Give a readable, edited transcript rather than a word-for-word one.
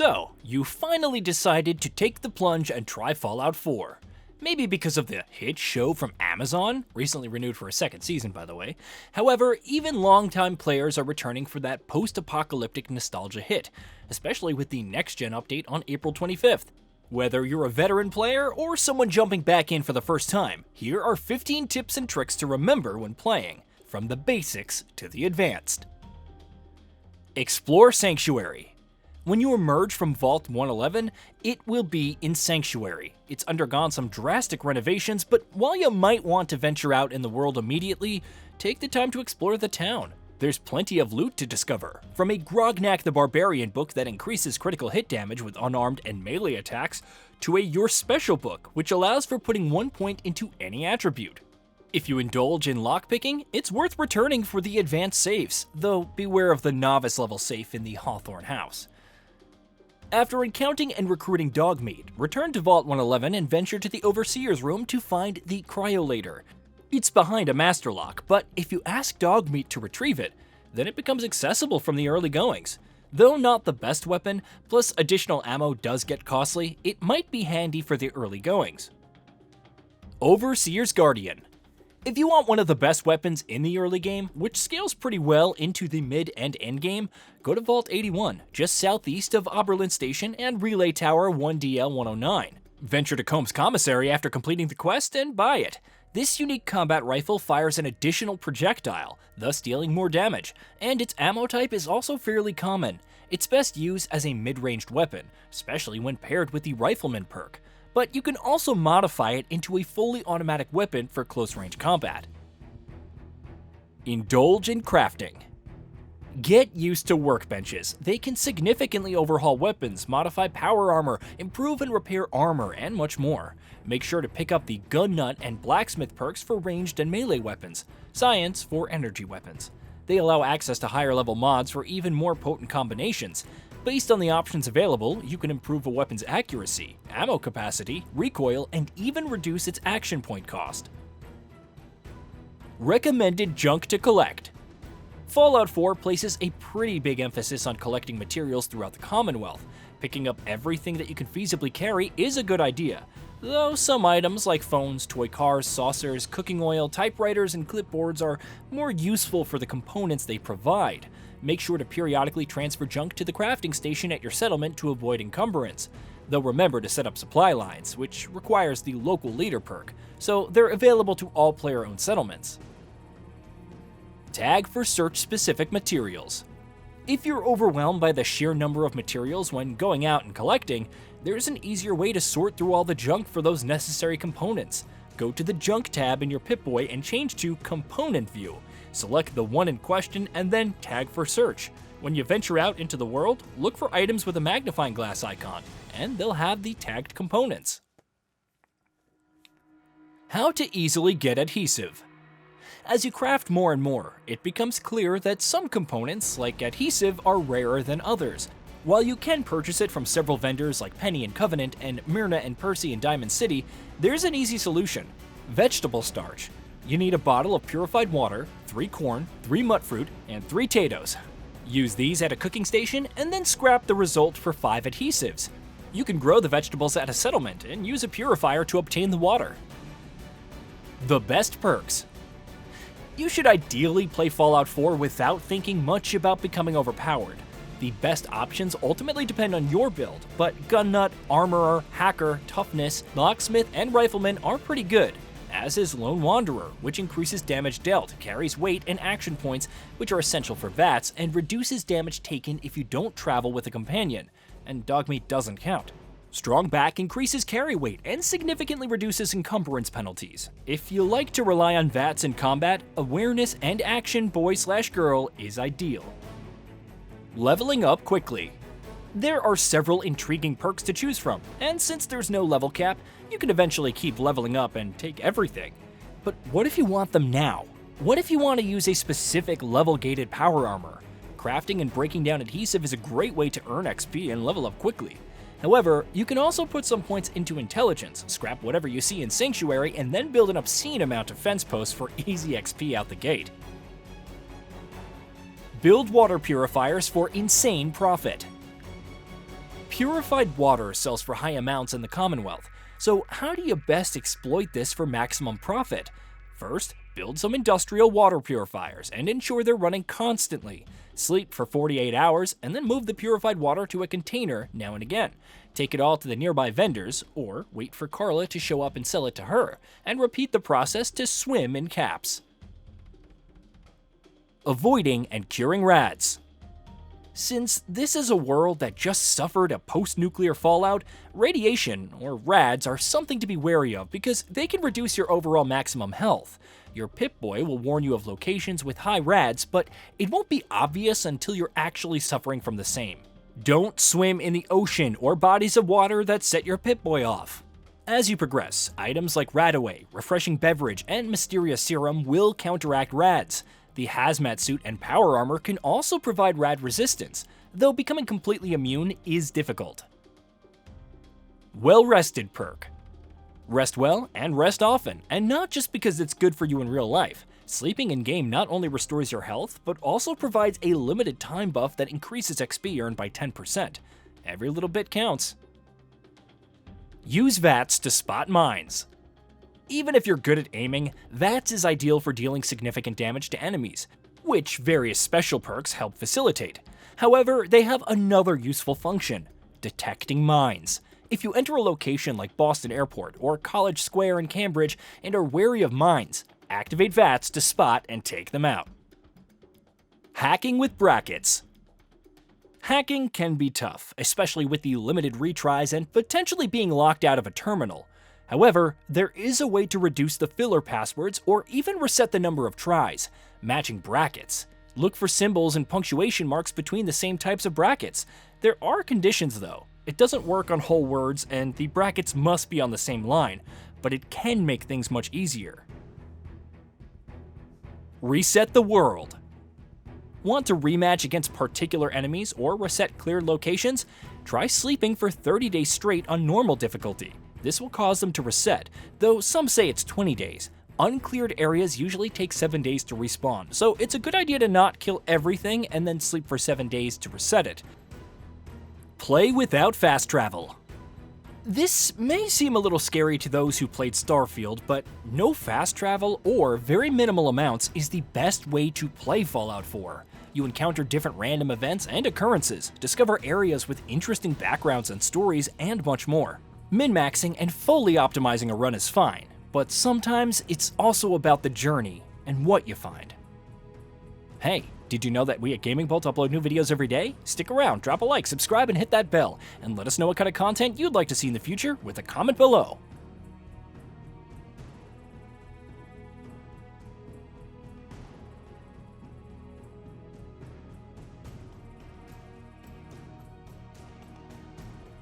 So, you finally decided to take the plunge and try Fallout 4. Maybe because of the hit show from Amazon, recently renewed for a second season by the way. However, even longtime players are returning for that post-apocalyptic nostalgia hit, especially with the next-gen update on April 25th. Whether you're a veteran player or someone jumping back in for the first time, here are 15 tips and tricks to remember when playing, from the basics to the advanced. Explore Sanctuary. When you emerge from Vault 111, it will be in Sanctuary. It's undergone some drastic renovations, but while you might want to venture out in the world immediately, take the time to explore the town. There's plenty of loot to discover, from a Grognak the Barbarian book that increases critical hit damage with unarmed and melee attacks, to a Your Special book, which allows for putting 1 point into any attribute. If you indulge in lockpicking, it's worth returning for the advanced safes, though beware of the novice level safe in the Hawthorne house. After encountering and recruiting Dogmeat, return to Vault 111 and venture to the Overseer's room to find the Cryolator. It's behind a master lock, but if you ask Dogmeat to retrieve it, then it becomes accessible from the early goings. Though not the best weapon, plus additional ammo does get costly, it might be handy for the early goings. Overseer's Guardian. If you want one of the best weapons in the early game, which scales pretty well into the mid and end game, go to Vault 81, just southeast of Oberlin Station and Relay Tower 1DL109. Venture to Combs Commissary after completing the quest and buy it. This unique combat rifle fires an additional projectile, thus dealing more damage, and its ammo type is also fairly common. It's best used as a mid-ranged weapon, especially when paired with the Rifleman perk, but you can also modify it into a fully automatic weapon for close-range combat. Indulge in crafting. Get used to workbenches. They can significantly overhaul weapons, modify power armor, improve and repair armor, and much more. Make sure to pick up the Gun Nut and Blacksmith perks for ranged and melee weapons, Science for energy weapons. They allow access to higher level mods for even more potent combinations. Based on the options available, you can improve a weapon's accuracy, ammo capacity, recoil, and even reduce its action point cost. Recommended junk to collect. Fallout 4 places a pretty big emphasis on collecting materials throughout the Commonwealth. Picking up everything that you can feasibly carry is a good idea, though some items like phones, toy cars, saucers, cooking oil, typewriters, and clipboards are more useful for the components they provide. Make sure to periodically transfer junk to the crafting station at your settlement to avoid encumbrance. Though remember to set up supply lines, which requires the local leader perk, so they're available to all player-owned settlements. Tag for search-specific materials. If you're overwhelmed by the sheer number of materials when going out and collecting, there's an easier way to sort through all the junk for those necessary components. Go to the Junk tab in your Pip-Boy and change to Component View. Select the one in question and then tag for search. When you venture out into the world, look for items with a magnifying glass icon, and they'll have the tagged components. How to easily get adhesive. As you craft more and more, it becomes clear that some components, like adhesive, are rarer than others. While you can purchase it from several vendors like Penny and Covenant and Myrna and Percy in Diamond City, there's an easy solution: vegetable starch. You need a bottle of purified water, 3 corn, 3 mutfruit, and 3 potatoes. Use these at a cooking station and then scrap the result for 5 adhesives. You can grow the vegetables at a settlement and use a purifier to obtain the water. The best perks. You should ideally play Fallout 4 without thinking much about becoming overpowered. The best options ultimately depend on your build, but Gun Nut, Armorer, Hacker, Toughness, Locksmith, and Rifleman are pretty good, as is Lone Wanderer, which increases damage dealt, carries weight and action points, which are essential for VATS, and reduces damage taken if you don't travel with a companion, and Dogmeat doesn't count. Strong Back increases carry weight and significantly reduces encumbrance penalties. If you like to rely on VATS in combat, Awareness and Action Boy/Girl is ideal. Leveling up quickly. There are several intriguing perks to choose from, and since there's no level cap, you can eventually keep leveling up and take everything. But what if you want them now? What if you want to use a specific level-gated power armor? Crafting and breaking down adhesive is a great way to earn XP and level up quickly. However, you can also put some points into intelligence, scrap whatever you see in Sanctuary, and then build an obscene amount of fence posts for easy XP out the gate. Build water purifiers for insane profit. Purified water sells for high amounts in the Commonwealth, so how do you best exploit this for maximum profit? First, build some industrial water purifiers and ensure they're running constantly. Sleep for 48 hours and then move the purified water to a container now and again. Take it all to the nearby vendors, or wait for Carla to show up and sell it to her, and repeat the process to swim in caps. Avoiding and curing rads. Since this is a world that just suffered a post-nuclear fallout, radiation, or rads, are something to be wary of because they can reduce your overall maximum health. Your Pip-Boy will warn you of locations with high rads, but it won't be obvious until you're actually suffering from the same. Don't swim in the ocean or bodies of water that set your Pip-Boy off. As you progress, items like Radaway, Refreshing Beverage, and Mysterious Serum will counteract rads. The hazmat suit and power armor can also provide rad resistance, though becoming completely immune is difficult. Well-rested perk. Rest well and rest often, and not just because it's good for you in real life. Sleeping in-game not only restores your health, but also provides a limited time buff that increases XP earned by 10%. Every little bit counts. Use VATS to spot mines. Even if you're good at aiming, VATS is ideal for dealing significant damage to enemies, which various special perks help facilitate. However, they have another useful function: detecting mines. If you enter a location like Boston Airport or College Square in Cambridge and are wary of mines, activate VATS to spot and take them out. Hacking with brackets. Hacking can be tough, especially with the limited retries and potentially being locked out of a terminal. However, there is a way to reduce the filler passwords or even reset the number of tries: matching brackets. Look for symbols and punctuation marks between the same types of brackets. There are conditions though. It doesn't work on whole words and the brackets must be on the same line, but it can make things much easier. Reset the world. Want to rematch against particular enemies or reset cleared locations? Try sleeping for 30 days straight on normal difficulty. This will cause them to reset, though some say it's 20 days. Uncleared areas usually take 7 days to respawn, so it's a good idea to not kill everything and then sleep for 7 days to reset it. Play without fast travel. This may seem a little scary to those who played Starfield, but no fast travel or very minimal amounts is the best way to play Fallout 4. You encounter different random events and occurrences, discover areas with interesting backgrounds and stories, and much more. Min-maxing and fully optimizing a run is fine, but sometimes it's also about the journey and what you find. Hey, did you know that we at Gaming Bolt upload new videos every day? Stick around, drop a like, subscribe, and hit that bell, and let us know what kind of content you'd like to see in the future with a comment below.